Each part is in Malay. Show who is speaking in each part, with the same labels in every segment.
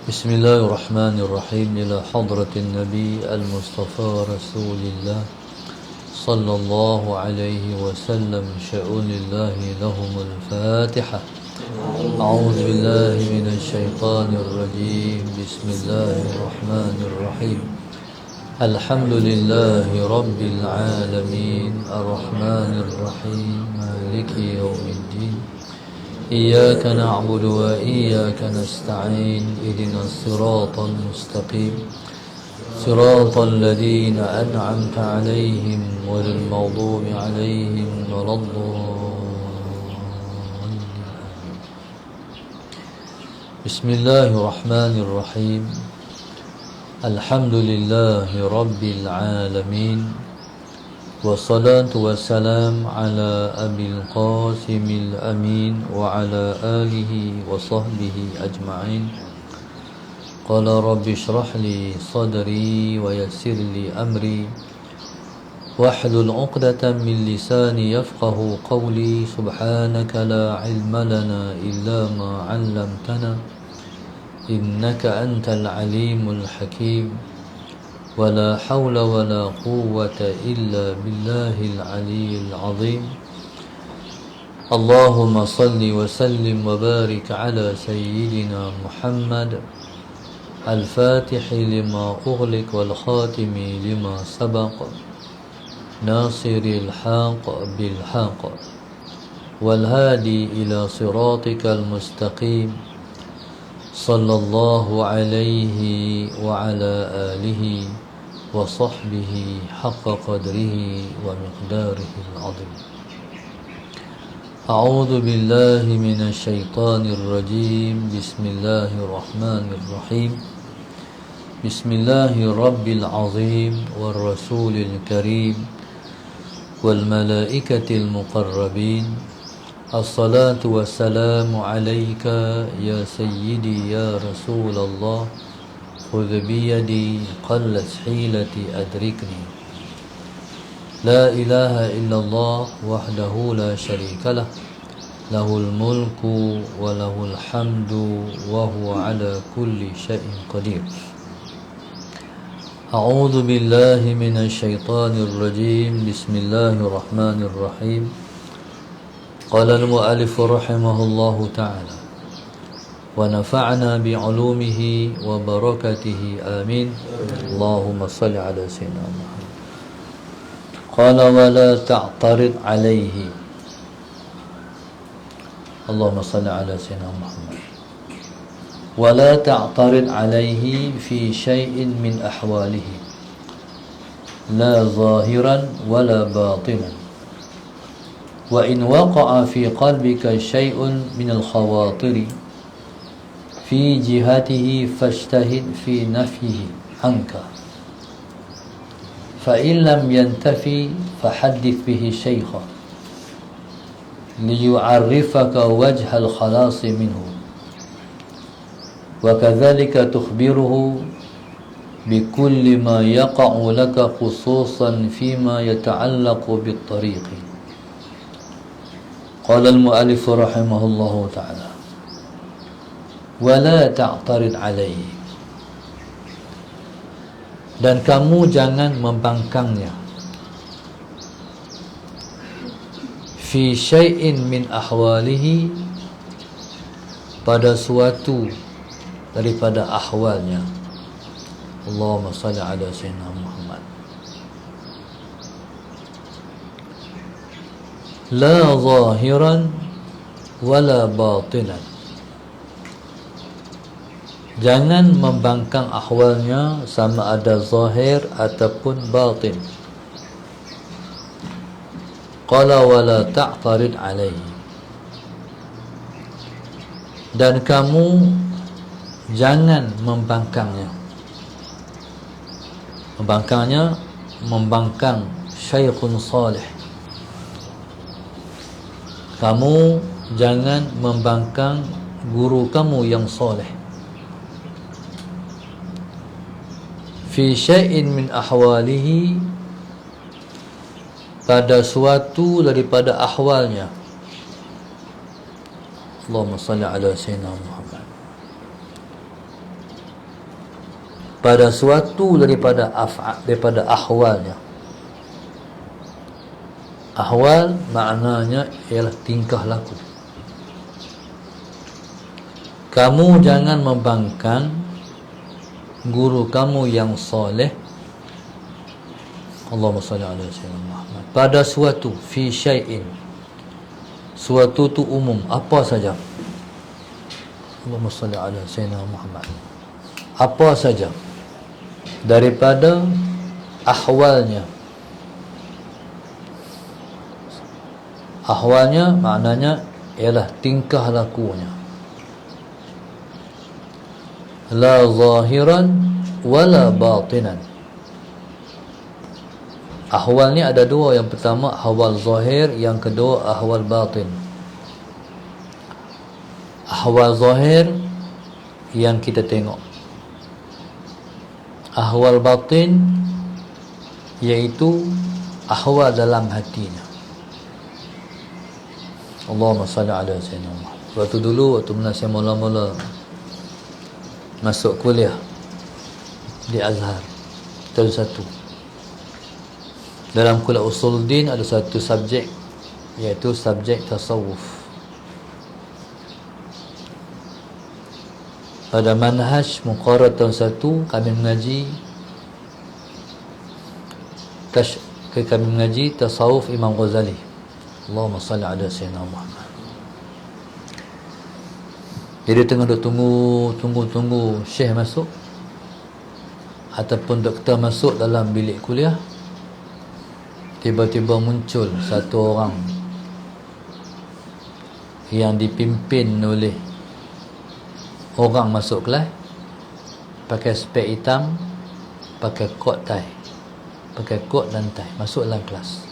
Speaker 1: بسم الله الرحمن الرحيم إلى حضرة النبي المصطفى رسول الله صلى الله عليه وسلم شؤون الله لهم الفاتحة. أعوذ بالله من الشيطان الرجيم. بسم الله الرحمن الرحيم. الحمد لله رب العالمين الرحمن الرحيم مالك يوم الدين إياك نعبد وإياك نستعين اهدنا الصراط المستقيم صراط الذين أنعمت عليهم غير المغضوب عليهم ولا الضالين. بسم الله الرحمن الرحيم. الحمد لله رب العالمين والصلاة والسلام على أبي القاسم الأمين وعلى آله وصحبه أجمعين. قال رب اشرح لي صدري ويسر لي أمري واحلل عقدة من لساني يفقه قولي. سبحانك لا علم لنا إلا ما علمتنا إنك أنت العليم الحكيم. ولا حول ولا قوة إلا بالله العلي العظيم. اللهم صل وسلم وبارك على سيدنا محمد الفاتح لما أغلق والخاتم لما سبق ناصر الحق بالحق والهادي إلى صراطك المستقيم صلى الله عليه وعلى آله وصحبه حق قدره ومقداره العظيم. أعوذ بالله من الشيطان الرجيم. بسم الله الرحمن الرحيم. بسم الله رب العظيم والرسول الكريم والملائكة المقربين. الصلاة والسلام عليك يا سيدي يا رسول الله. خذ بيدي قلت حيلتي أدركني. لا إله إلا الله وحده لا شريك له له الملك وله الحمد وهو على كل شيء قدير. أعوذ بالله من الشيطان الرجيم. بسم الله الرحمن الرحيم. قال المؤلف رحمه الله تعالى ونفعنا بعلومه وبركته آمين. اللهم صل على سيدنا محمد. قال ولا تعترض عليه. اللهم صل على سيدنا محمد. ولا تعترض عليه في شيء من أحواله لا ظاهرا ولا باطنا. وإن وقع في قلبك شيء من الخواطر في جهته فاجتهد في نفيه عنك. فإن لم ينتفي فحدث به شيخا ليعرفك وجه الخلاص منه. وكذلك تخبره بكل ما يقع لك خصوصا فيما يتعلق بالطريق. قال المؤلف رحمه الله تعالى ولا تعترض عليه. Dan kamu jangan membangkangnya fi syai'in min ahwalihi, pada suatu daripada ahwalnya. Allahumma salli ala sayyidina Muhammad. La zahiran wala batinan. Jangan membangkang ahwalnya sama ada zahir ataupun batin. Qala wala ta'tarid alaihi. Dan kamu jangan membangkangnya. Membangkang syekhun salih. Kamu jangan membangkang guru kamu yang soleh. Fi syai'in min ahwalihi, pada suatu daripada ahwalnya. Allahumma salli ala sayyidina Muhammad. pada suatu daripada daripada ahwalnya. Ahwal maknanya ialah tingkah laku. Kamu jangan membangkang guru kamu yang soleh, Allahumma salli ala sayyidina Muhammad, pada suatu, fi syai'in, suatu tu umum, apa saja. Allahumma salli ala sayyidina Muhammad, apa saja daripada ahwalnya. Ahwalnya maknanya ialah tingkah lakunya, la zahiran wala batinan. Ahwal ni ada dua. Yang pertama ahwal zahir, yang kedua ahwal batin. Ahwal zahir yang kita tengok, ahwal batin iaitu ahwal dalam hatinya. Allahumma salli ala sayyidina Muhammad. Waktu dulu, waktu saya mula-mula masuk kuliah di Azhar, tahun 1, dalam kuliah Usuluddin ada satu subjek, iaitu subjek tasawuf. Pada manhaj muqarrar tahun 1 kami mengaji tasawuf Imam Ghazali. Allahumma salli ala sayyidina Muhammad. Jadi tengah duk tunggu syekh masuk ataupun doktor masuk dalam bilik kuliah, tiba-tiba muncul satu orang yang dipimpin oleh orang masuk kelas, pakai spek hitam, pakai kot tie, pakai kot dan tie, masuk dalam kelas.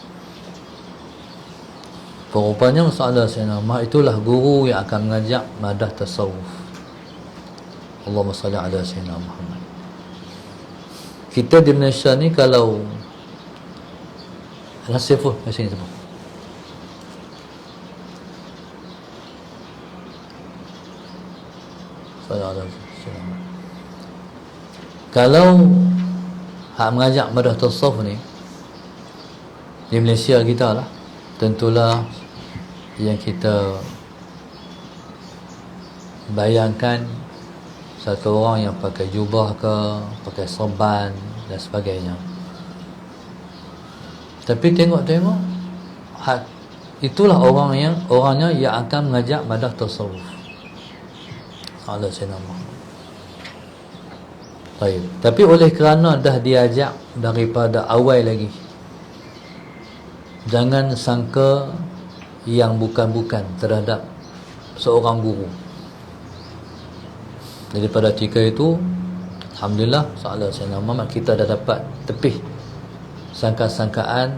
Speaker 1: Rupanya masalah Sayyidina Muhammad itulah guru yang akan mengajak madah tasawuf. Allahumma salli ala Sayyidina Muhammad. Kita di Malaysia ni kalau Nasiful kat sini semua. Kalau hak mengajak madah tasawuf ni di Malaysia kita lah, tentulah yang kita bayangkan satu orang yang pakai jubah ke, pakai sorban dan sebagainya. Tapi tengok-tengok, itulah orangnya yang akan mengajak madah tasawuf. Allah Sayyidina. Baik. Tapi oleh kerana dah diajak daripada awal lagi, jangan sangka yang bukan-bukan terhadap seorang guru. Daripada ketika itu, alhamdulillah, salah Sayyidina Muhammad, kita dah dapat tepih sangka-sangkaan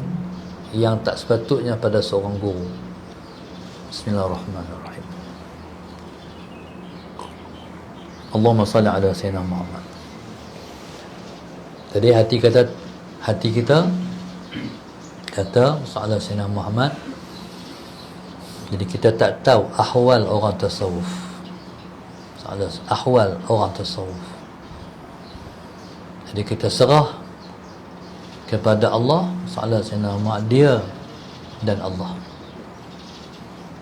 Speaker 1: yang tak sepatutnya pada seorang guru. Bismillahirrahmanirrahim. Allahumma salli ala Sayyidina Muhammad. Jadi hati kita kata salah Sayyidina Muhammad. Jadi kita tak tahu ahwal orang tasawuf. Ahwal orang tasawuf. Jadi kita serah kepada Allah, salah Sayyidina Muhammad, dia dan Allah.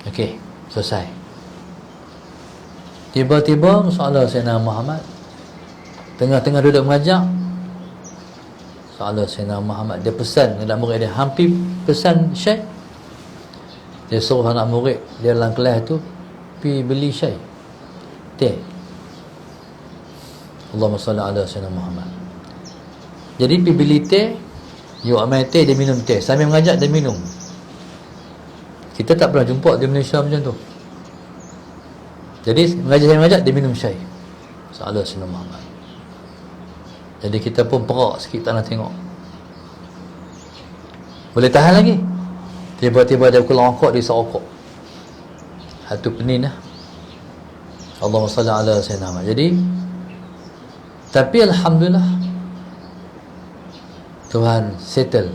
Speaker 1: Okey, selesai. Tiba-tiba salah Sayyidina Muhammad tengah-tengah duduk mengajar, salah Sayyidina Muhammad dia pesan kepada murid dia, hampir pesan syekh. Dia suruh anak murid dia dalam kelas tu pergi beli syai, teh. Allahumma salli ala Sayyidina Muhammad. Jadi pergi beli teh, you ambil teh, dia minum teh, sambil mengajak dia minum. Kita tak pernah jumpa di Malaysia macam tu. Jadi mengajak dia minum syai, salah Sayyidina Muhammad. Jadi kita pun perak sikit, tak nak tengok. Boleh tahan lagi. Tiba-tiba dia keluar rokok, dia isap rokok. Hatu penin lah. Allahumma salli ala Sayyidina Muhammad. Jadi, tapi alhamdulillah, Tuhan settle.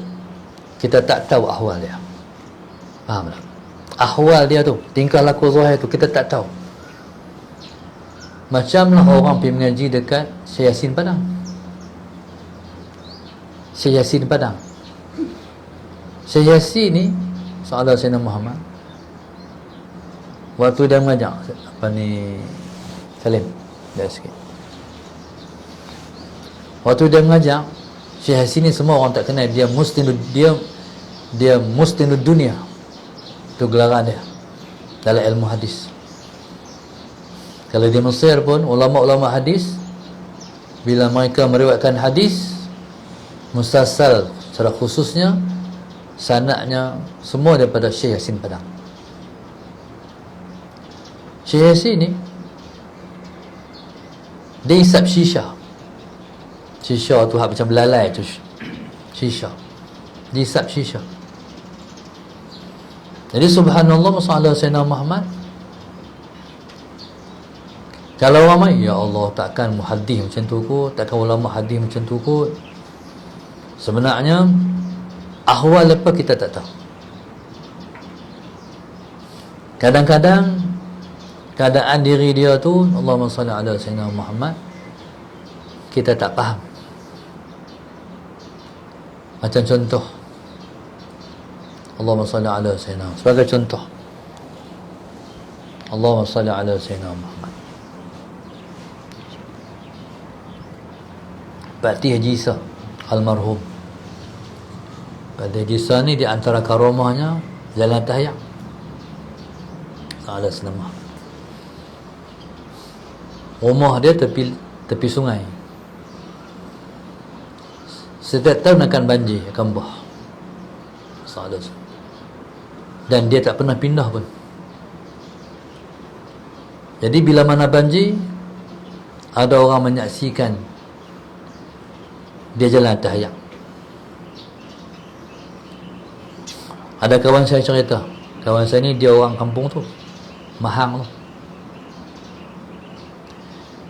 Speaker 1: Kita tak tahu ahwal dia. Faham tak? Ahwal dia tu, tingkah laku zahir tu, kita tak tahu. Macamlah orang pergi mengaji dekat Syekh Yasin Padang. Syekh Yasin Padang. Syekh Yasin ni sahabat Sayyidina Muhammad. Waktu dia mengajar apa ni, Salim dah sikit. Waktu dia mengajar, Syekh Yasin ni semua orang tak kenal. Dia Muslinud Dunia. Itu gelaran dia dalam ilmu hadis. Kalau di Mesir pun ulama-ulama hadis, bila mereka meriwayatkan hadis musalsal secara khususnya, sanadnya semua daripada Syekh Yasin Padang. Syekh Yasin ni dia isap shisha. Shisha tu macam belalai tu. Shisha. Dia isap shisha. Jadi subhanallah, masalah Sayyidina Muhammad, kalau ramai, ya Allah, takkan muhaddis macam tu kot, takkan ulama hadis macam tu kot. Sebenarnya ahwal apa kita tak tahu. Kadang-kadang keadaan diri dia tu, Allahumma salli ala Sayyidina Muhammad, kita tak faham. Macam contoh, Allahumma salli ala Sayyidina, sebagai contoh, Allahumma salli ala Sayyidina Muhammad. Pak Tih Haji Isa almarhum. Pak Tih Haji Isa ni di antara karamahnya jalan tahiyat. Salah senama. Rumah dia tepi sungai. Setiap tahun akan banjir, akan bah. Salah. Dan dia tak pernah pindah pun. Jadi bila mana banjir, ada orang menyaksikan dia jalan tahiyat. Ada kawan saya cerita, kawan saya ni dia orang kampung tu, Mahang tu.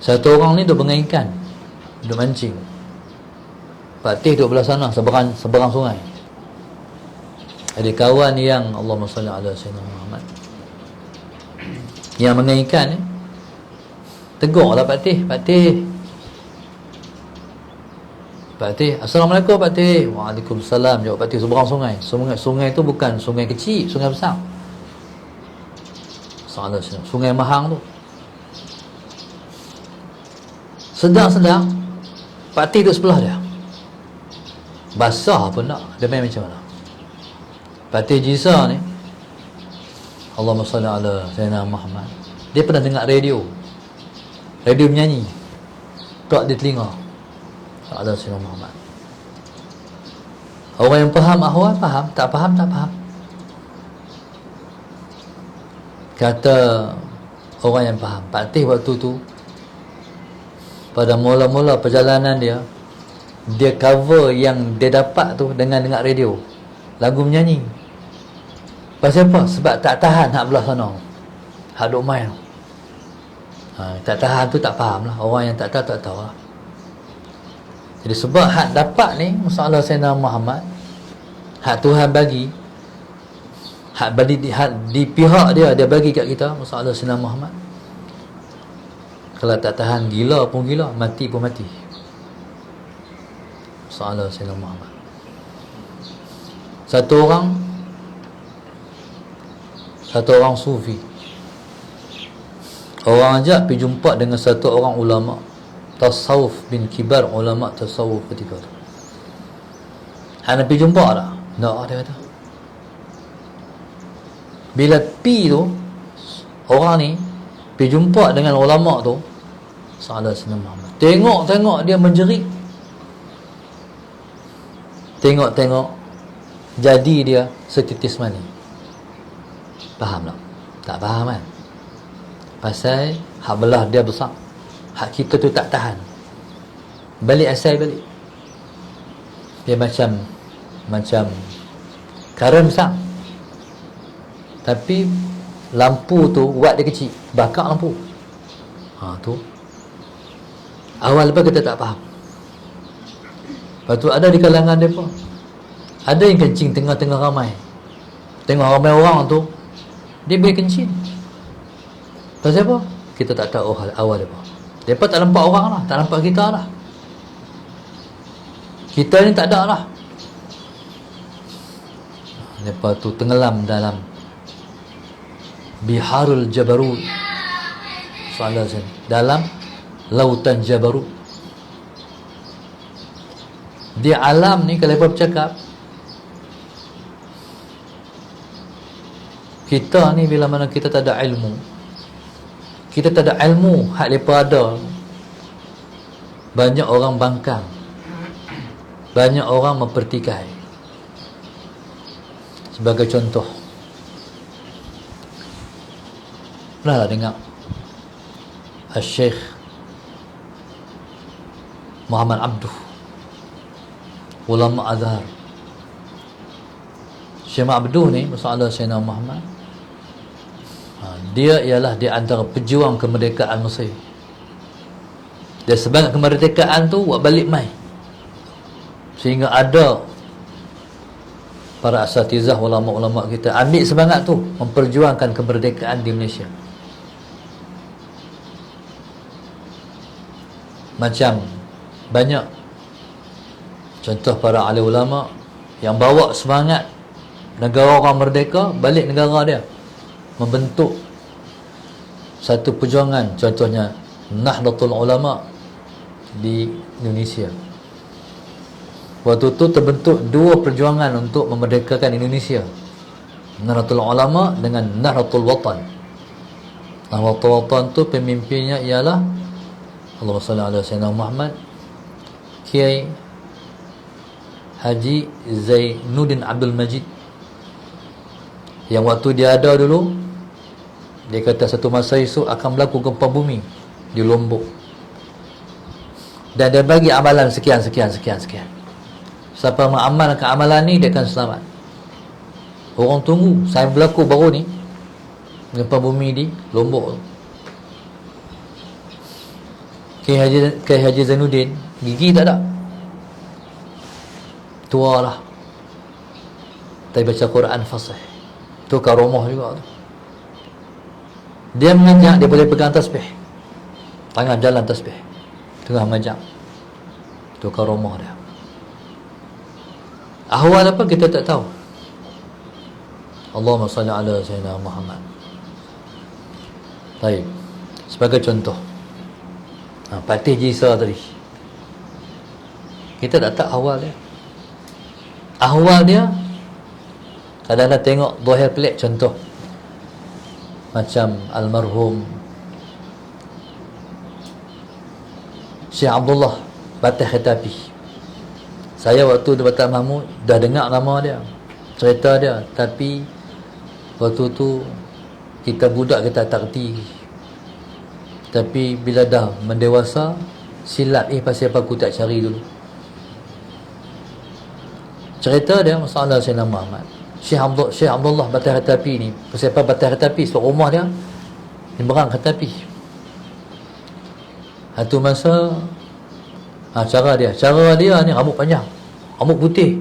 Speaker 1: Satu orang ni duk bengai ikan, duk mancing. Pak Tih duk belah sana, seberang sungai. Ada kawan yang Allahumma salli ala Sayyidina Muhammad, yang bengai ikan ni, tegurlah Pak Tih, Pak Tih, Pak Tih, Assalamualaikum Pak Tih. Waalaikumsalam. Jawab Pak Tih, seberang sungai. Sungai tu bukan sungai kecil, sungai besar. Sungai Mahang tu. Sedang-sedang Pak Tih duduk sebelah dia. Basah pun tak. Dia main macam mana? Pak Tih Jisa ni, Allahumma salli ala Sayyidina Muhammad, dia pernah dengar radio. Radio menyanyi. Tak di telinga. Ada Sayyidina Muhammad. Orang yang faham ahwal faham, tak faham tak faham. Kata orang yang faham, Pak Tih waktu tu pada mula-mula perjalanan dia cover yang dia dapat tu dengan dengar radio, lagu menyanyi. Pasal apa? Sebab tak tahan hak belah sana, hak duk main. Tak tahan tu tak faham lah. Orang yang tak tahu tak tahu lah. Jadi sebab hak dapat ni masalah Sayyidina Muhammad, hak Tuhan bagi, hak di pihak dia bagi kat kita masalah Sayyidina Muhammad. Kalau tak tahan, gila pun gila, mati pun mati. Masalah Sayyidina Muhammad. Satu orang sufi, orang ajak pergi jumpa dengan satu orang ulama tasawuf, bin kibar ulama tasawuf ketika tu. Hana pergi jumpa tak? Tak, dia kata. Bila pi tu, orang ni pergi jumpa dengan ulama tu, salah Sayyidina Muhammad, tengok dia menjerit. Tengok jadi dia setitis mani. Faham tak? Tak faham kan? Pasal hak belah dia besar, hak kita tu tak tahan. Balik asal balik. Dia macam karen besar, tapi lampu tu watt dia kecil, bakar lampu. Tu awal lepas kita tak faham. Lepas tu ada di kalangan mereka, ada yang kencing tengah-tengah ramai. Tengok ramai orang tu, dia boleh kencing. Pasal apa? Kita tak tahu awal mereka. Mereka tak nampak orang lah, tak nampak kita lah. Kita ni tak ada lah. Lepas tu tenggelam dalam biharul jabarut. Soalan saya, dalam lautan jabarut. Di alam ni kalau apa bercakap, kita ni bila mana kita tak ada ilmu, kita tak ada ilmu hak lepa ada, banyak orang bangkang, banyak orang mempertikai. Sebagai contoh, pernahlah dengar Al-Syekh Muhammad Abduh, ulama Azhar. Syekh Abduh ni, masalah Sayyidina Muhammad, dia ialah di antara pejuang kemerdekaan Mesir. Dia sebagai kemerdekaan tu buat balik mai, sehingga ada para asatizah, ulama-ulama kita ambil semangat tu memperjuangkan kemerdekaan di Malaysia. Macam banyak contoh para ahli ulama yang bawa semangat negara orang merdeka balik negara dia, membentuk satu perjuangan. Contohnya Nahdlatul Ulama di Indonesia. Waktu tu terbentuk dua perjuangan untuk memerdekakan Indonesia, Nahdlatul Ulama dengan Nahdlatul Watan. Nahdlatul Watan tu pemimpinnya ialah, Allahumma salli ala Sayyidina Muhammad, Kiai Haji Zainuddin Abdul Majid, yang waktu dia ada dulu, dia kata satu masa esok akan berlaku gempa bumi di Lombok, dan dia bagi amalan sekian. Siapa mengamalkan amalan ni, dia akan selamat. Orang tunggu saya berlaku baru ni gempa bumi di Lombok. Kiai Haji Zainuddin gigi tak ada, tua lah, tapi baca Quran fasih. Tu karomah juga tu. Dia mengajak, dia boleh pegang tasbih, tangan jalan tasbih tengah majak. Tu karomah dia. Ahwal apa kita tak tahu. Allahumma salli ala Sayyidina Muhammad. Baik, sebagai contoh, Patih Jisa tadi, kita tak tahu ahwal dia. Ahwal dia kadang-kadang tengok zahir pelik. Contoh macam almarhum Syekh Abdullah Batah Khatabi. Saya waktu di Batam Mahmud dah dengar nama dia, cerita dia, tapi waktu tu kita budak, kita tak kerti. Tapi bila dah mendewasa, silap pasal apa aku tak cari dulu. Cerita dia masalah Sayyidina Muhammad, Syekh Abdullah Batah Khatabi ni, pasal apa Batah Khatabi, sebab rumah dia di Berang Khatabi. Satu masa, cara dia ni rambut panjang, rambut putih,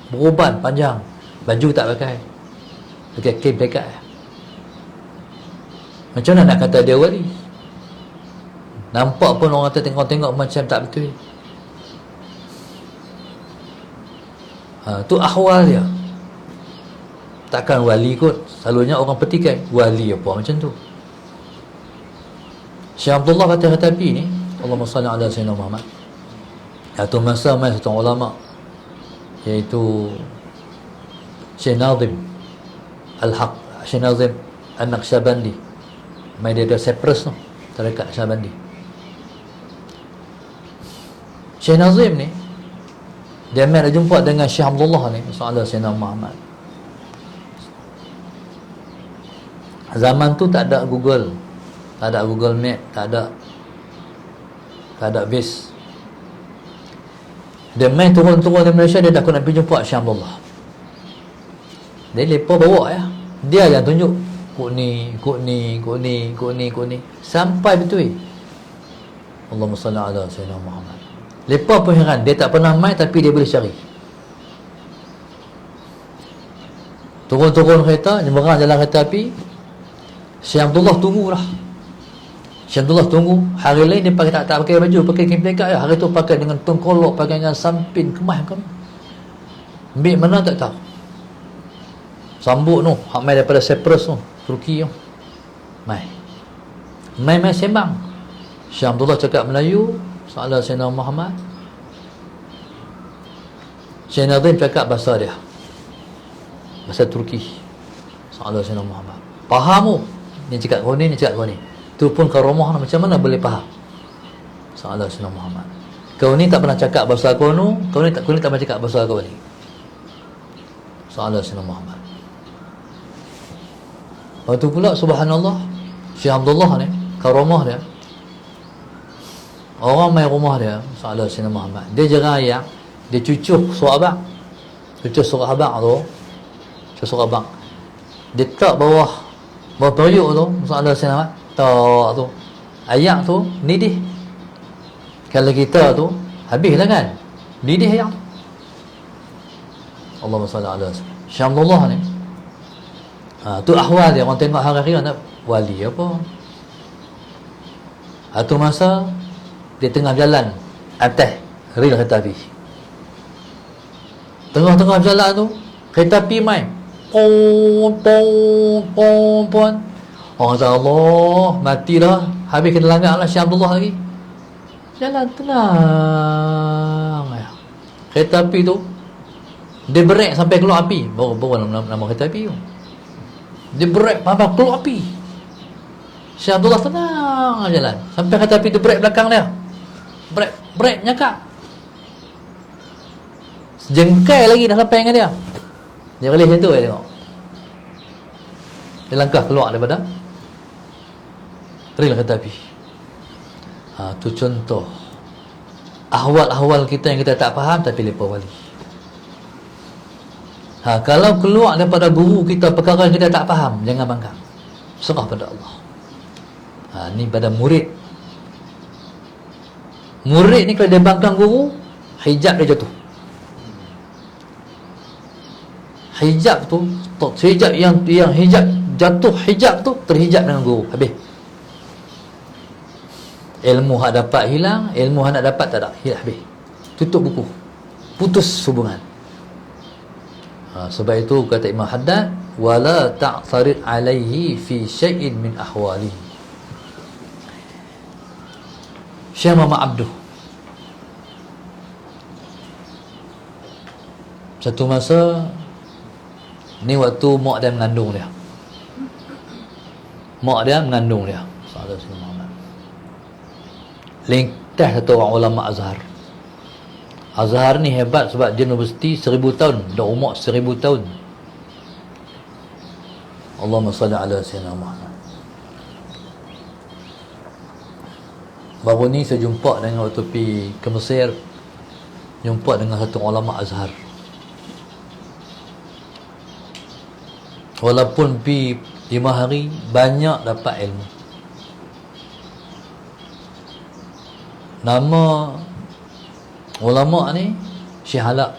Speaker 1: beruban panjang, baju tak pakai kain pekat. Macam mana nak kata dia wali? Nampak pun orang kata tengok-tengok macam tak betul. Tu ahwal dia. Takkan wali kot. Selalunya orang petikai, wali apa macam tu. Syekh Abdullah Batah Khatabi ni, Allahumma salli ala Sayyidina Muhammad, satu masa mai satu ulama, iaitu Syekh Nazim Al-Haq, Syekh Nazim An-Naqsyabandi, mai dia ada Cyprus tu, tarekat Naqsyabandi. Syekh Nazim ni, dia mai jumpa dengan Syekh Abdullah ni, masalah Sayyidina Muhammad. Zaman tu tak ada Google, tak ada Google Map, tak ada base. Dia main turun-turun di Malaysia, dia dah nak pergi jumpa Syekh Abdullah. Dia lepas bawa ya, dia yang tunjuk kok ni sampai betul. Allahumma salli ala Sayyidina Muhammad. Lepas pun heran, dia tak pernah main tapi dia boleh cari. Turun-turun kereta, nyeberang jalan kereta api, Syekh Abdullah tunggulah. Syekh Abdullah tunggu. Hari lain dia pakai tak pakai baju, pakai kain pelagak je. Hari tu pakai dengan tengkolok, pakai dengan sampin, kemas kan. Ambil mana tak tahu. Sambut tu, hak mai daripada Cyprus tu, Turki tu. Mai sembang. Syekh Abdullah cakap Melayu, soalan Sayyidina Muhammad. Syekh Nazim cakap bahasa dia, bahasa Turki. Soalan Sayyidina Muhammad. Faham tu? Ni cakap kau ni cakap kau ni. Tu pun karamah macam mana boleh faham? Soalan Sayyidina Muhammad. Kau ni tak pernah cakap bahasa kau ni, kau ni tak pernah cakap bahasa kau ni. Soalan Sayyidina Muhammad. Waktu pula subhanallah, Syekh Abdullah ni, karamah dia, orang main rumah dia, soalan Sayyidina Muhammad, dia jarang ayat, dia cucuk surat abang. Cucuk surat abang tu, cucuk surat abang. Dia tak bawah periuk tu, soalan Sayyidina Muhammad, tak tu. Ayat tu nidih. Kalau kita tu habislah kan. Nidih ayat. Allahumma salli ala Syekh Abdullah ni. Tu ahwal dia, orang tengok hari-hari nak wali apa. Satu masa dia tengah jalan atas rel kereta api. Tengah-tengah jalan tu kereta api main. Pon. Orang kata Allah, matilah. Habis kena langgar lah Syekh Abdullah lagi. Jalan tenang. Kereta api tu dia brek sampai keluar api. Baru nama kereta api tu. Dia brek sampai keluar api. Syekh Abdullah tenang jalan sampai kereta api tu brek belakang dia. Brek nyakak. Sejengkai lagi dah sampai dengan dia. Dia boleh macam tu tengok. Dia langkah keluar daripada rel kereta api. Tu contoh ahwal-ahwal kita yang kita tak faham tapi lepas wali. Kalau keluar daripada guru kita perkara yang kita tak faham, jangan bangga. Serah pada Allah. Ni pada murid. Murid ni kalau dia bangkang guru, hijab dia jatuh. Hijab tu, hijab yang hijab jatuh, hijab tu terhijab dengan guru. Habis. Ilmu hak dapat hilang, ilmu hak nak dapat tak ada, hilang habis. Tutup buku. Putus hubungan. Sebab itu kata Imam Haddad, wala ta'tarid alaihi fi syai'in min ahwalihi. Syekh Muhammad Abduh, satu masa ni waktu mak dia mengandung dia. Mak dia mengandung dia. Salah Syekh Muhammad. Lintas satu orang ulama Azhar. Azhar ni hebat sebab dia universiti 1000 tahun, dah umur 1000 tahun. Allahumma salli ala sayyidina Muhammad. Baru ni saya jumpa dengan waktu pergi ke Mesir, jumpa dengan satu ulama Azhar. Walaupun pergi 5 hari, banyak dapat ilmu. Nama ulama ni Syekh Halak,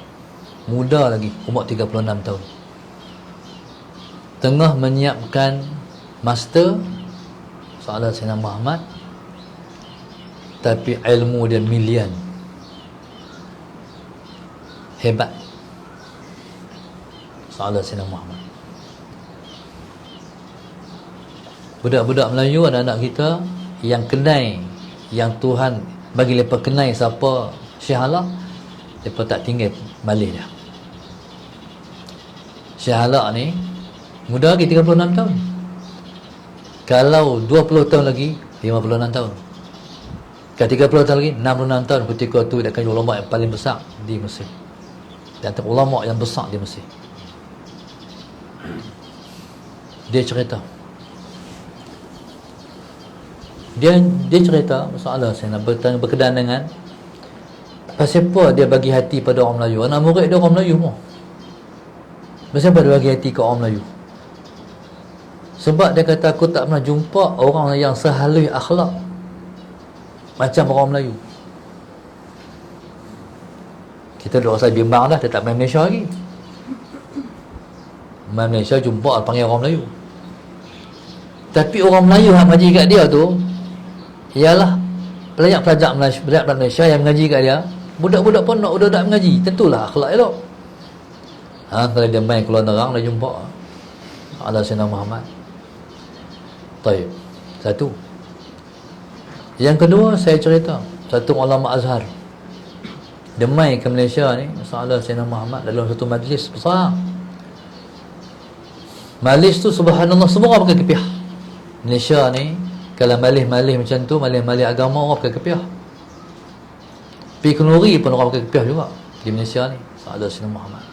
Speaker 1: muda lagi, umur 36 tahun. Tengah menyiapkan master soalan Sayyidina Muhammad, tapi ilmu dia milian. Hebat soalan Sayyidina Muhammad. Budak-budak Melayu, anak-anak kita yang kenai, yang Tuhan bagi mereka kenai siapa Syekh Halak, mereka tak tinggal balik dia. Syekh Halak ni muda lagi, 36 tahun. Kalau 20 tahun lagi, 56 tahun. Kalau 30 tahun lagi, 66 tahun. Ketika tu dia akan ulama yang paling besar di Mesir, di antara ulama yang besar di Mesir. Dia cerita, dia cerita masalah saya nak berkenaan dengan pasal apa dia bagi hati pada orang Melayu. Anak murid dia orang Melayu pun. Pasal apa dia bagi hati ke orang Melayu? Sebab dia kata, aku tak pernah jumpa orang yang sehalus akhlak macam orang Melayu. Kita dah rasa bimbang dah, dia tak main Malaysia lagi. Main Malaysia jumpa panggil orang Melayu. Tapi orang Melayu yang ngaji kat dia tu, ialah pelajar-pelajar Malaysia yang mengaji kat dia. Budak-budak pondok, budak-budak mengaji, tentulah akhlak elok. Kalau dia main keluar nerang, dia jumpa ala Sayyidina Muhammad. Taib. Satu. Yang kedua, saya cerita satu ulama Azhar, dia main ke Malaysia ni, ala Sayyidina Muhammad dalam satu majlis besar. Majlis tu subhanallah, semua orang pakai kepiah. Malaysia ni kalau malih-malih macam tu, malih-malih agama, orang pakai kepiah. Pergi Kenuri pun orang pakai kepiah juga di Malaysia ni, ala Sayyidina Muhammad.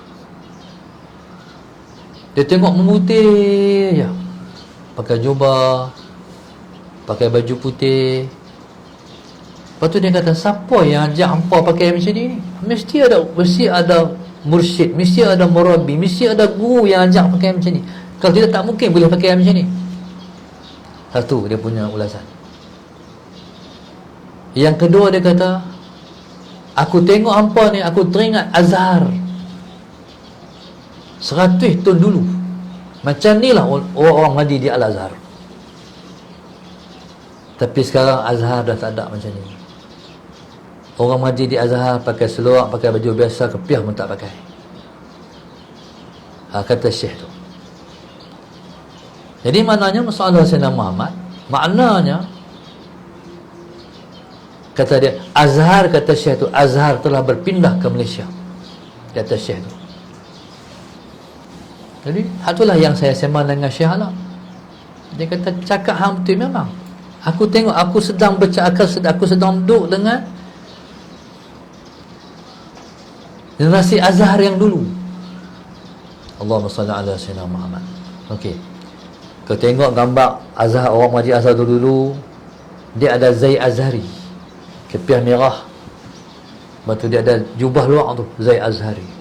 Speaker 1: Dia tengok memutih je, pakai jubah, pakai baju putih. Lepas tu dia kata, siapa yang ajak hampa pakai macam ni? Mesti ada mursyid, mesti ada murabi, mesti ada guru yang ajak pakai macam ni. Kalau tidak, tak mungkin boleh pakai macam ni. Satu, dia punya ulasan. Yang kedua, dia kata, aku tengok hampa ni, aku teringat Azhar 100 tahun dulu. Macam ni lah orang ngaji di Al-Azhar. Tapi sekarang Azhar dah tak ada macam ni. Orang ngaji di Azhar pakai seluar, pakai baju biasa, kepiah pun tak pakai. Kata Syekh tu. Jadi maknanya masalah Sayyidina Muhammad, maknanya kata dia, Azhar, kata Syekh tu, Azhar telah berpindah ke Malaysia, kata Syekh tu. Jadi itulah yang saya sembang dengan Syekh Ala. Dia kata, cakap hang betul memang. Aku tengok, aku sedang bercakap, aku sedang duduk dengan generasi Azhar yang dulu. Allahumma salli ala Sayyidina Muhammad. Okey, kau tengok gambar Azhar, orang majlis Azhar dulu, dia ada Zai Azhari, kepiah merah. Lepas tu dia ada jubah luar tu, Zai Azhari.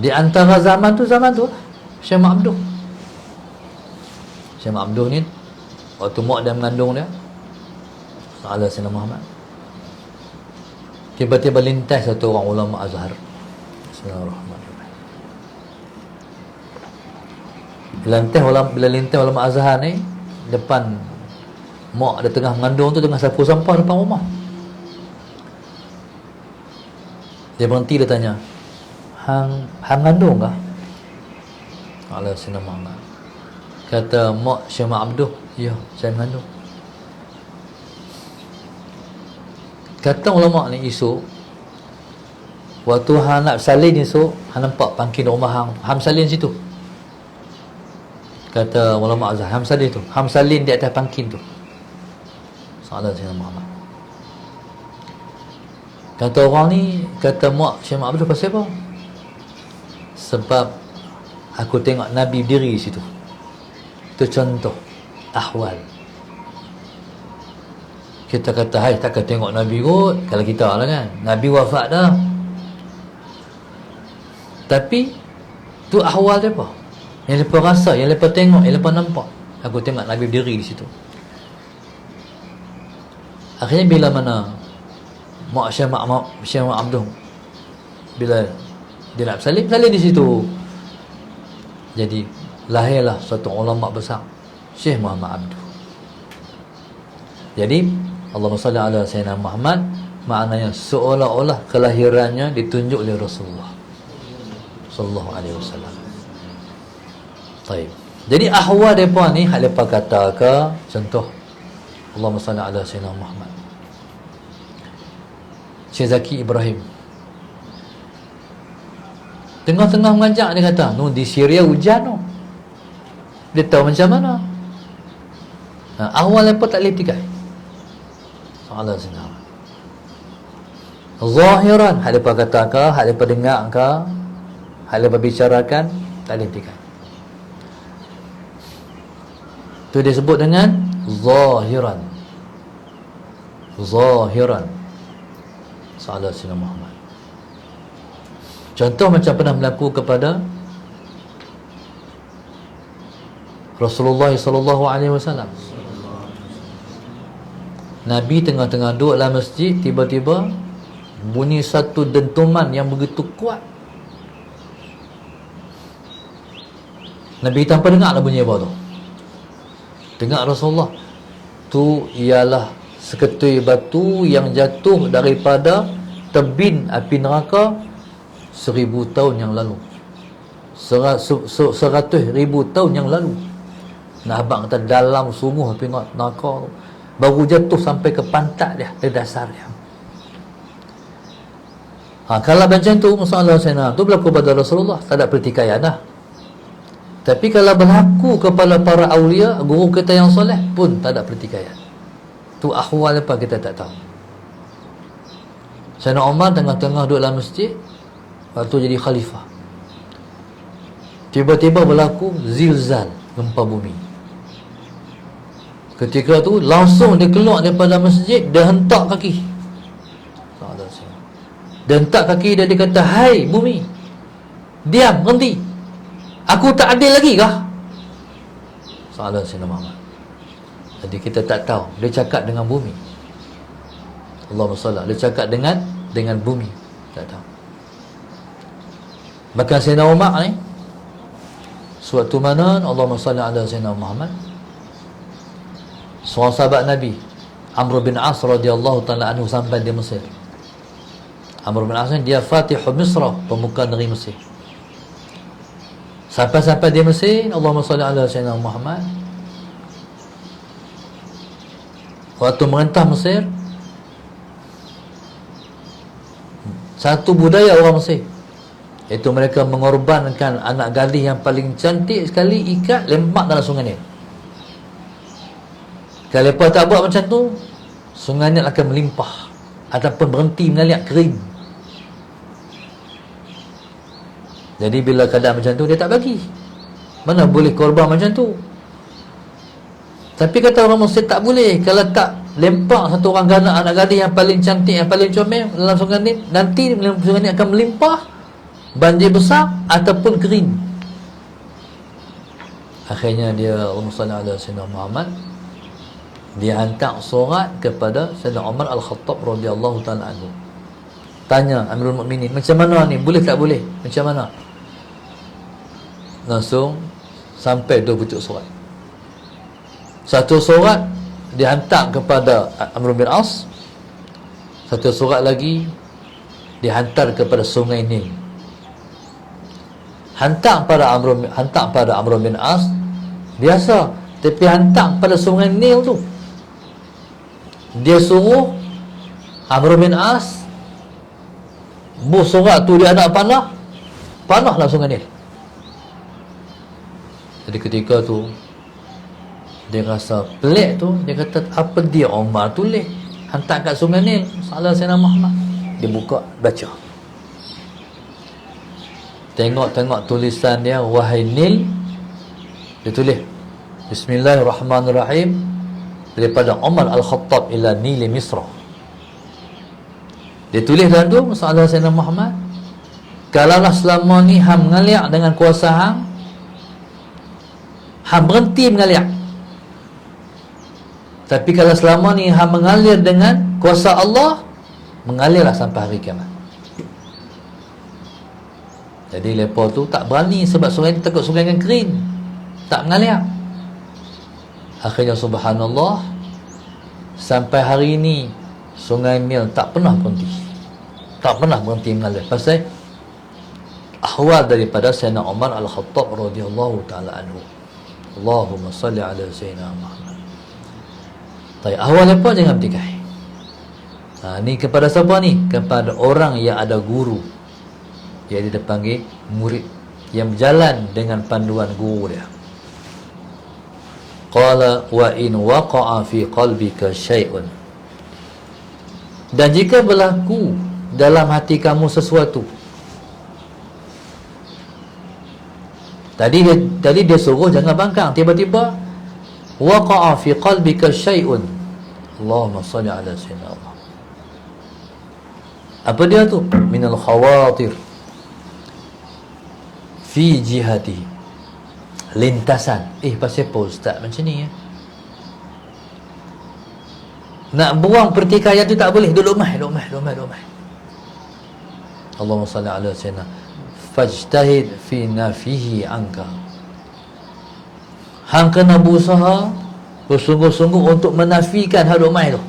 Speaker 1: Di antara zaman tu Syekh Mak Abduh. Syekh Mak Abduh ni waktu mak dia mengandung dia, ala Sayyidina Muhammad, tiba-tiba lintas satu orang ulama Azhar. Bismillahirrahmanirrahim. Bila lintas ulama Azhar ni, depan mak dia tengah mengandung tu, tengah sapu sampah depan rumah. Dia berhenti, dia tanya, Hang mengandung kah? Ala Sayyidina Muhammad. Kata mak Syekh Mak Abduh, ya, saya mengandung. Kata ulama ni, esok waktu hang nak salin esok, hang nampak pangkin rumah hang salin situ. Kata ulama Azhar, hang salin tu, hang salin di atas pangkin tu. Sallallahu alaihi Muhammad. Kata orang ni, kata mak Syekh Mak Abduh, pasal apa? Sebab aku tengok Nabi diri situ. Itu contoh ahwal. Kita kata, hai, takkan tengok Nabi kot. Kalau kita lah kan, Nabi wafat dah. Tapi tu ahwal dia apa? Yang lepas rasa, yang lepas tengok, yang lepas nampak. Aku tengok Nabi berdiri di situ. Akhirnya bila mana mak Syekh Mak Abduh, bila dia nak salin di situ, jadi lahirlah satu ulama besar, Syekh Muhammad Abduh. Jadi Allahumma salli ala Sayyidina Muhammad, maknanya seolah-olah kelahirannya ditunjuk oleh Rasulullah sallallahu alaihi wasallam. Baik. Jadi ahwal depa ni hak depa kata ke contoh Allahumma salli ala Sayyidina Muhammad. Syekh Zaki Ibrahim tengah-tengah mengajak, dia kata, di Syria hujan tu. Dia tahu macam mana. Awal apa tak boleh tikai. Soalan senang. Zahiran, hak mereka kata ke, hak mereka dengar ke, hak mereka bicarakan, tak boleh tikai. Itu dia sebut dengan zahiran. Zahiran. Soalan Sayyidina Muhammad. Contoh macam pernah berlaku kepada Rasulullah sallallahu alaihi wasallam. Nabi tengah-tengah duduk dalam masjid, tiba-tiba bunyi satu dentuman yang begitu kuat. Nabi tanpa dengar lah bunyi apa tu. Dengar Rasulullah itu ialah seketui batu yang jatuh daripada tebing api neraka 1000 tahun yang lalu. 100,000 tahun yang lalu. Nah, abang kata dalam sungguh api neraka tu, baru jatuh sampai ke pantat dia, ke dasar dia. Kalau macam tu masalah sana tu berlaku pada Rasulullah, tak ada pertikaian dah. Tapi kalau berlaku kepada para awliya, guru kita yang soleh pun tak ada pertikaian. Tu ahwal apa kita tak tahu. Sayyidina Umar tengah-tengah duduk dalam masjid waktu jadi khalifah, tiba-tiba berlaku zilzal, gempa bumi. Ketika tu langsung dia keluar daripada masjid, dia hentak kaki. Dia hentak kaki dia, dia kata, "Hai bumi, diam, berhenti. Aku tak adil lagi kah?" Salah Sayyidina Muhammad. Jadi kita tak tahu dia cakap dengan bumi. Allahumma salli, dia cakap dengan bumi, tak tahu. Bahkan Sayyidina Umar ni, suatu mana Allahumma salli ala Sayyidina Muhammad, seorang sahabat Nabi Amr bin As radhiyallahu ta'ala anhu sampai di Mesir. Amr bin As dia Fatihul Misra, pemuka negeri Mesir. Sampai di Mesir, Allahumma salli ala Sayyidina Muhammad, waktu merintah Mesir, satu budaya orang Mesir, iaitu mereka mengorbankan anak gadis yang paling cantik sekali, ikat, lempak dalam sungai Nil. Kalau mereka tak buat macam tu, sungai Nil akan melimpah ataupun berhenti mengalir, kering. Jadi bila keadaan macam tu, dia tak bagi. Mana boleh korban macam tu? Tapi kata orang Mesir, tak boleh. Kalau tak lempak satu orang anak gadis yang paling cantik, yang paling comel dalam sungai Nil, nanti sungai Nil akan melimpah, banjir besar ataupun kering. Akhirnya dia, Allahumma salli ala Sayyidina Muhammad, dia hantar surat kepada Sayyidina Umar Al-Khattab radhiyallahu ta'ala anhu. Tanya Amirul Mukminin, macam mana ni? Boleh tak boleh? Macam mana? Langsung sampai 2 pucuk surat. Satu surat dihantar kepada Amr bin As, satu surat lagi dihantar kepada sungai Nil. Hantar pada Amr bin As biasa, tapi hantar pada sungai Nil tu, dia suruh Amr bin As buh surat tu, dia ada panahlah sungai Nil. Jadi ketika tu dia rasa pelik tu, dia kata, apa dia Umar tulis hantar kat sungai Nil, salah Sayyidina Muhammad. Dia buka, baca, tengok tulisan dia, wahai Nil, dia tulis Bismillahirrahmanirrahim, daripada Umar Al-Khattab ila Nil Misra. Dia tulis dalam tu, salah Sayyidina Muhammad, kalaulah selama ni hang mengalir dengan kuasa hang berhenti mengalir. Tapi kalau selama ni hang mengalir dengan kuasa Allah, mengalirlah sampai hari kiamat. Jadi mereka tu tak berani, sebab sungai ni takut sungai yang kering, tak mengalir. Akhirnya subhanallah, sampai hari ini sungai Nil tak pernah berhenti mengalir. Pasal ahwal daripada Sayyidina Umar Al-Khattab radhiyallahu ta'ala anhu. Allahumma salli ala Sayyidina Muhammad. Tapi ahwal apa? Jangan bertikai. Ni kepada siapa ni? Kepada orang yang ada guru, yang dia panggil murid, yang berjalan dengan panduan guru dia. Qala wa in waqa'a fi qalbika syai'un, dan jika berlaku dalam hati kamu sesuatu. Tadi dia suruh jangan bangkang, tiba-tiba waqa'a fi qalbika syai'un. Allahumma salli ala sayyidina Allah. Apa dia tu? Minal khawatir fi jihati, lintasan. Pasal apa ustaz macam ni ya? Nak buang pertikaian tu tak boleh, duduk mai. Allahumma salli ala sayyidina, fajtahid fi nafihi anka. Hang kena berusaha bersungguh-sungguh untuk menafikan hak duk mai tu.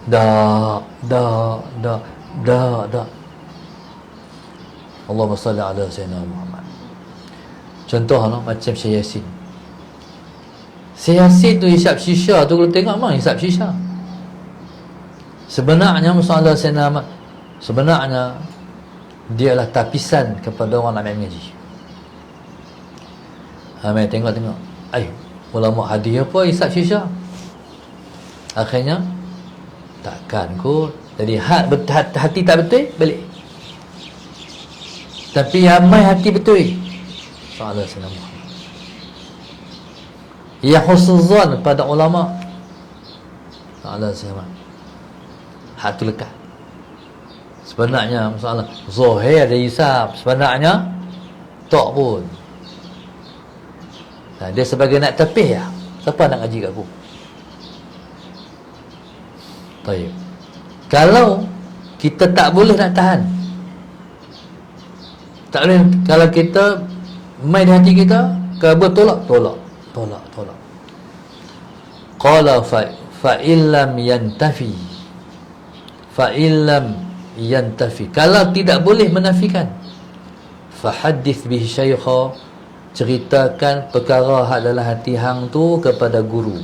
Speaker 1: Dak. Allahumma salli ala sayyidina Muhammad. Contoh macam Syekh Yasin. Syekh Yasin tu hisap shisha tu, kalau tengok memang hisap shisha. Sebenarnya masalah Sayyidina Muhammad, sebenarnya dia adalah tapisan kepada orang nak mengaji. Mai tengok. Ulama hadiah apa hisap shisha. Akhirnya takkan kot. Jadi hati tak betul, balik. Tapi ramai hati betul. Soalan Sayyidina Muhammad. Ya husnuzan pada ulama. Soalan Sayyidina Muhammad. Hak tu lekat. Sebenarnya masalah zahir dia hisap, sebenarnya tak pun. Dia sebagai nak tepih ya. Siapa nak ngaji kat aku? Baik. Kalau kita tak boleh nak tahan, tak boleh. Kalau kita main di hati kita, kalau tolak. Qala fa illam yantafi, kalau tidak boleh menafikan, fa hadith bihi syaikha, ceritakan perkara hak dalam hati hang tu kepada guru.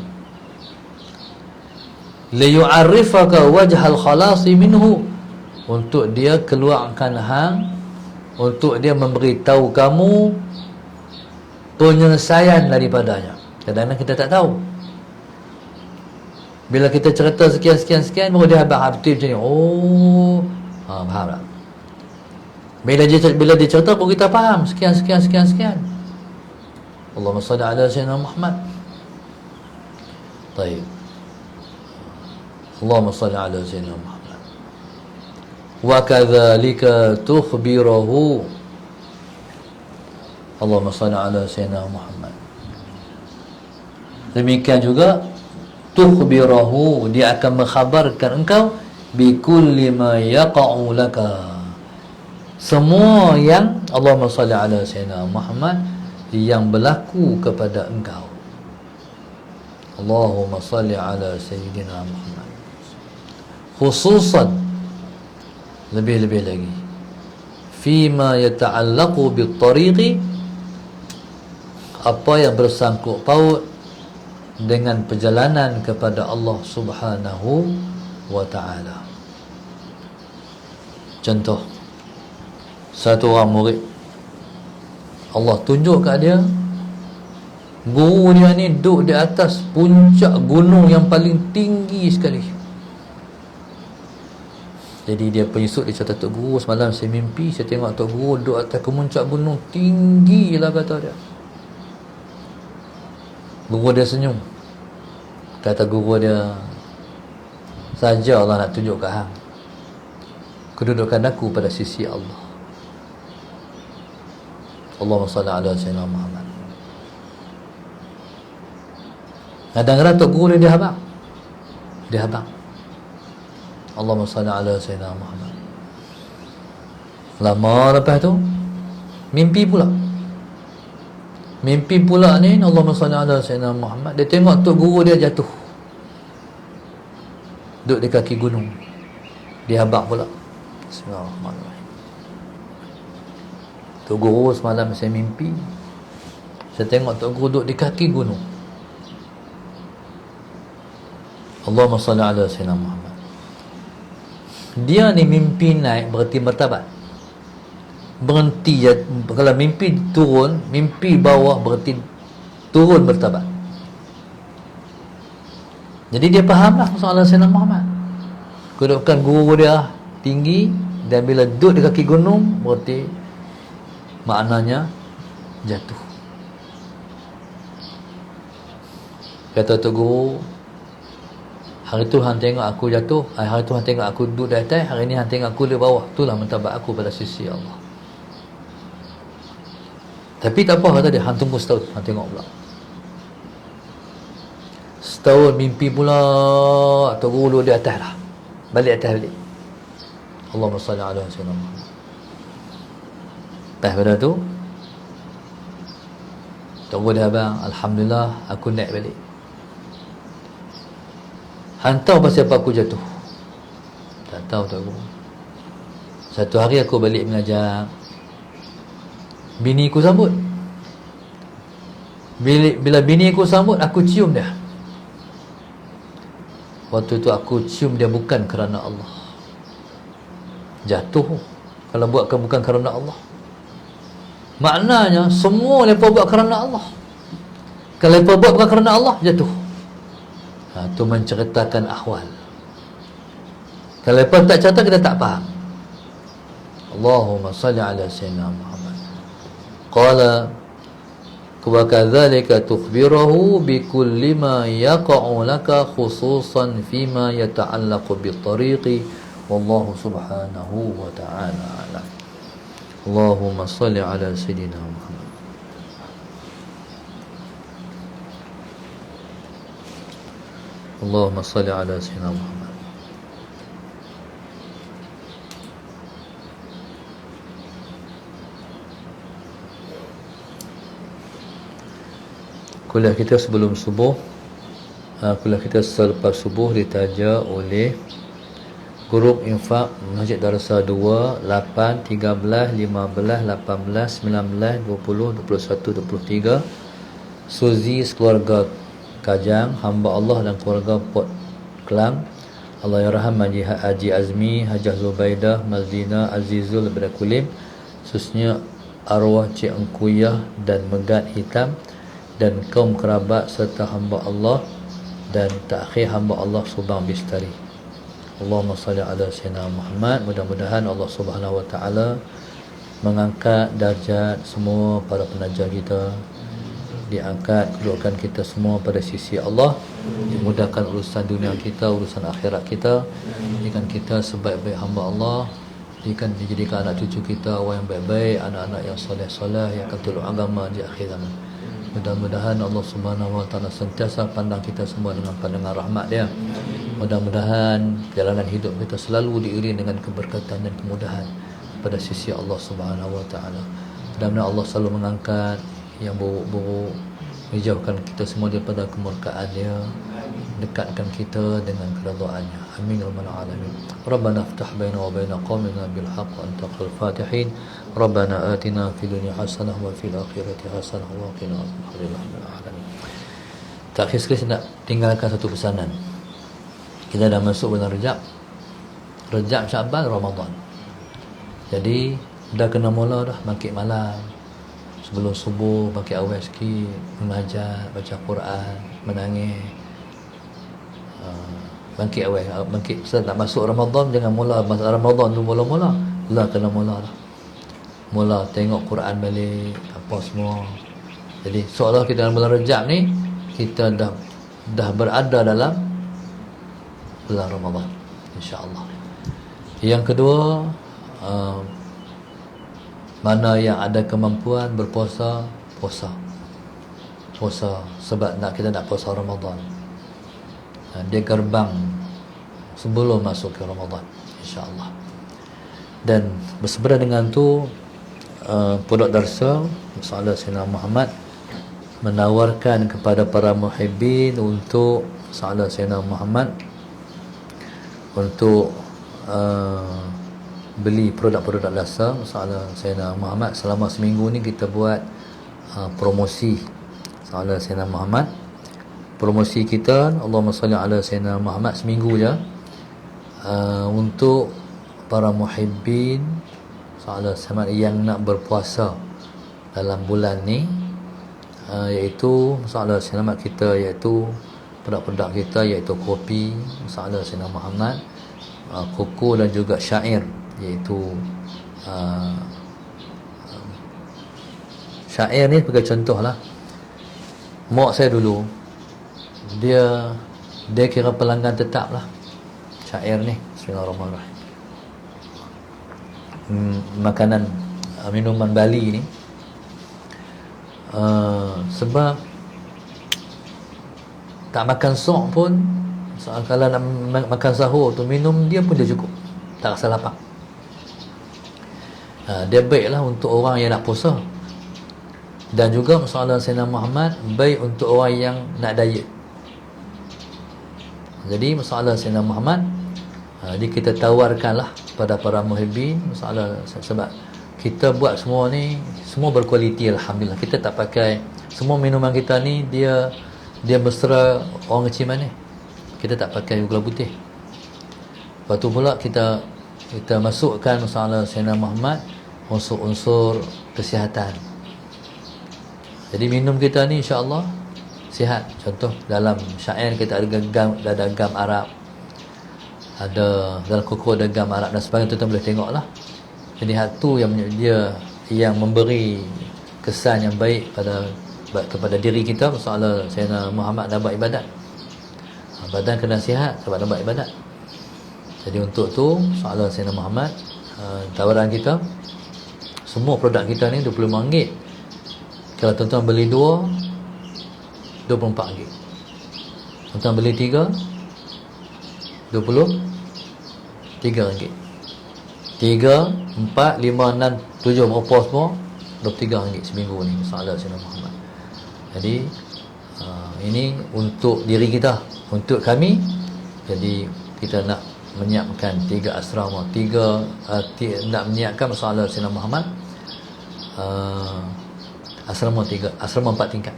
Speaker 1: Li yu'arrifaka wajhal khalasi minhu, untuk dia keluarkan hang, untuk dia memberitahu kamu penyelesaian daripadanya. Kadang-kadang kita tak tahu. Bila kita cerita sekian baru dia habaq betul macam ni. Faham tak? Bila dia cerita baru kita faham sekian. Allahumma salli ala sayyidina Muhammad. Baik. Allahumma salli ala sayyidina Muhammad. Wa kadzalika tukhbiruhu. Allahumma salli ala sayyidina Muhammad. Demikian juga tukhbirahu, dia akan mengkhabarkan engkau bikulli ma yaqa'u laka, semua yang Allahumma salli ala sayyidina Muhammad yang berlaku kepada engkau. Allahumma salli ala sayyidina Muhammad. Khususan, lebih-lebih lagi, fima yata'allaqu bit-tariqi, apa yang bersangkut paut dengan perjalanan kepada Allah Subhanahu wa ta'ala. Contoh, satu orang murid, Allah tunjuk kat dia, guru dia ni duduk di atas puncak gunung yang paling tinggi sekali. Jadi dia penyusut, dia kata, Tok Guru, semalam saya mimpi, saya tengok Tok Guru duduk atas puncak gunung tinggi lah, kata dia. Guru dia senyum. Kata guru dia, saja Allah nak tunjuk kat hang kedudukan aku pada sisi Allah. Allahumma salli ala sayyidina Muhammad. Kadang-kadang Tok Guru dia habaq. Allahumma salli ala sayyidina Muhammad. Lama lepas tu mimpi pula ni, Allahumma salli ala sayyidina Muhammad. Dia tengok Tok Guru dia jatuh, duduk di kaki gunung. Dia habaq pula. Bismillahirrahmanirrahim. Tok Guru, semalam saya mimpi, saya tengok Tok Guru duduk di kaki gunung. Allahumma salli ala sayyidina Muhammad. Dia ni mimpi naik berarti martabat. Berhenti, kalau mimpi turun, mimpi bawah berarti turun martabat. Jadi dia fahamlah soalan Sayyidina Muhammad. Kedudukan guru dia tinggi, dan bila duduk di kaki gunung berarti maknanya jatuh. Kata Tok Guru, hari tu hang tengok aku jatuh, hari tu hang tengok aku duduk di atas, hari ni hang tengok aku di bawah. Itulah martabat aku pada sisi Allah. Tapi tak apa, kata dia, hang tunggu setahun, hang tengok pula. Setahun mimpi pula Tok Guru duduk di atas lah. Balik atas balik. Allahumma salli ala sayyidina Muhammad. Lepas pada tu Tok Guru dia, abang, alhamdulillah aku naik balik. Hang tahu pasal apa aku jatuh? Tak tahu tak guru. Satu hari aku balik mengajar, bini aku sambut. Bila bini aku sambut, aku cium dia. Waktu tu aku cium dia bukan kerana Allah. Jatuh kalau bukan kerana Allah. Maknanya semua mereka buat kerana Allah. Kalau mereka buat bukan kerana Allah, jatuh. Itu menceritakan ahwal. Kalau mereka tak cerita, kita tak faham. Allahumma salli ala sayyidina Muhammad. Qala wa kadzalika tukhbiruhu bi kulli ma yaqa'u laka khususan fima yata'allaqu bi tariqi wallahu subhanahu wa ta'ala a'lam. Allahumma salli ala sayyidina Muhammad. Allahumma salli ala sayyidina Muhammad. Kuliah kita sebelum subuh, kuliah kita selepas subuh ditaja oleh grup infak Masjid Darussalam 2 8 13 15 18 19 20 21 23 Suzi sekeluarga Kajang, hamba Allah dan keluarga Port Kelang. Allahyarham Haji Azmi, Hajah Zubaidah, Mazdina, Azizul daripada Kulim, khususnya arwah Cik Engkuyah dan Megat Hitam, dan kaum kerabat serta hamba Allah dan takhir hamba Allah Subang Bistari. Allahumma salli ala sayyidina Muhammad. Mudah-mudahan Allah Subhanahu wa taala mengangkat darjat semua para penaja kita, diangkat kedudukan kita semua pada sisi Allah, dimudahkan urusan dunia kita, urusan akhirat kita, jadikan kita sebaik-baik hamba Allah, dijadikan anak cucu kita orang yang baik-baik, anak-anak yang soleh-soleh yang akan tolong agama di akhir zaman. Mudah-mudahan Allah Subhanahu wa taala sentiasa pandang kita semua dengan pandangan rahmat Dia. Mudah-mudahan perjalanan hidup kita selalu diiringi dengan keberkatan dan kemudahan pada sisi Allah Subhanahu wa taala. Mudah-mudahan Allah selalu mengangkat yang buruk-buruk, menjauhkan kita semua daripada kemurkaan Dia, dekatkan kita dengan keridhaan-Nya. Amin ya rabbal alamin. Rabbana iftah baina wa baina qaumina bil haqq wa anta khairul fatihin. Rabbana atina fid dunya hasanah wa fil akhirati hasanah wa qina adzabannar. Terakhir sekali saya nak tinggalkan satu pesanan. Kita dah masuk bulan Rejab. Rejab, Syaban, Ramadan. Jadi dah kena mula dah bangkit malam. Sebelum subuh bangkit awal sikit, mengajar, baca Quran, menangis. Bangkit awal, bangkit nak masuk Ramadan, jangan mula masa Ramadan tu mula-mula. Lah kena mula dah. Mula tengok Quran balik, apa semua. Jadi seolah kita dalam bulan Rejab ni kita dah berada dalam bulan Ramadan, insya-Allah. Yang kedua, mana yang ada kemampuan berpuasa, puasa sebab kita nak puasa Ramadan. Dia gerbang sebelum masuk ke Ramadan, insya-Allah. Dan bersebera dengan tu, Pondok Darussalam Sallallahu Sayyidina Muhammad menawarkan kepada para muhibbin untuk Sallallahu Sayyidina Muhammad untuk beli produk-produk Darussalam Sallallahu Sayyidina Muhammad. Selama seminggu ni kita buat promosi Sallallahu Sayyidina Muhammad. Promosi kita Allahumma salli ala sayyidina Muhammad seminggu je, untuk para muhibbin Sallallahu Sayyidina yang nak berpuasa dalam bulan ni, iaitu Sallallahu Sayyidina kita, iaitu produk-produk kita, iaitu kopi Sallallahu Sayyidina Muhammad, koko dan juga syair, iaitu syair ni sebagai contoh lah. Mak saya dulu dia kira pelanggan tetap lah syair ni. Bismillahirrahmanirrahim. Makanan, minuman Bali ni, sebab tak makan sok pun, kalau nak makan sahur tu minum dia pun dia cukup, tak rasa lapar. Dia baiklah untuk orang yang nak puasa, dan juga Sallallahu Sayyidina Muhammad baik untuk orang yang nak diet. Jadi masalah Sayyidina Muhammad, jadi kita tawarkanlah pada para muhibbin masalah, sebab kita buat semua ni semua berkualiti alhamdulillah. Kita tak pakai semua minuman kita ni dia mesra orang kecil mana. Kita tak pakai gula putih. Lepas tu pula kita masukkan masalah Sayyidina Muhammad unsur-unsur kesihatan. Jadi minum kita ni insya-Allah sihat. Contoh dalam syair kita ada gam Arab, ada dalam kuku ada gam Arab dan sebagainya, tuan boleh tengoklah. Jadi hal tu yang dia yang memberi kesan yang baik kepada diri kita. Masalah Sayyidina Muhammad nak buat ibadat, badan kena sihat sebab nak buat ibadat. Jadi untuk tu soalan Sayyidina Muhammad, tawaran kita semua produk kita ni RM25. Kalau tuan-tuan beli 2 RM24. Tuan-tuan beli 3 RM23. 3, 4, 5, 6, 7 berapa semua RM23 seminggu ni soalan Sayyidina Muhammad. Jadi ini untuk diri kita, untuk kami. Jadi kita nak menyiapkan 3 asrama, nak menyiapkan masalah Sayyidina Muhammad, asrama 4 tingkat.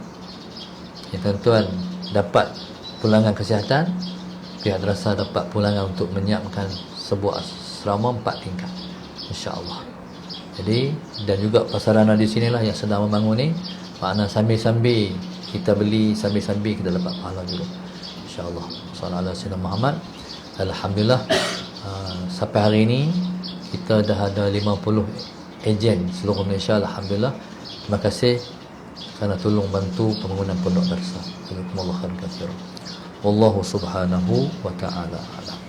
Speaker 1: Ya, tuan-tuan dapat pulangan kesihatan, pihak madrasah dapat pulangan untuk menyiapkan sebuah asrama 4 tingkat, insya-Allah. Jadi dan juga pasarana di sinilah yang sedang membangun ni, makna sambil-sambil kita beli, sambil-sambil kita dapat pahala juga, insya-Allah. Sallallahu alaihi wasallam Muhammad. Alhamdulillah, sampai hari ini kita dah ada 50 ejen seluruh Malaysia, alhamdulillah. Terima kasih kerana tolong bantu pembangunan pondok darsa. Jazakumullah khairan katsiran. Wallahu subhanahu wa ta'ala alam.